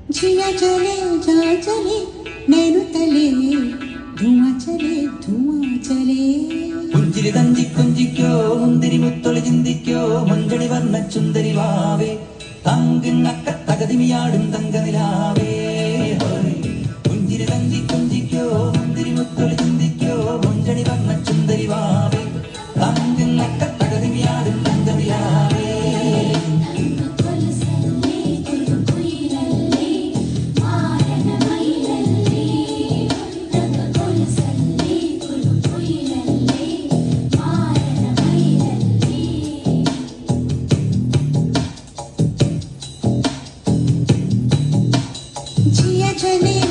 जिया चले जा चले नैनु तले धुआं चले പുഞ്ചിരി തഞ്ചി കൊഞ്ചിക്കോ മുന്തിരി മുത്തൊളി ചിന്തിക്കോ മഞ്ചണി വർണ്ണ ചുന്ദരി വാവേ തങ്കിണ്ണക്ക തകതിമിയാടും തങ്കനിലാവേ പുഞ്ചിരി തഞ്ചി കൊഞ്ചിക്കോ മുന്തിരി മുത്തൊളി ചിന്തിക്കോ മഞ്ചണി വർണ്ണ ചുന്ദരി വാവേ തങ്കിണ്ണക്ക തകതിമിയാടും തങ്കനിലാവേ जिया चले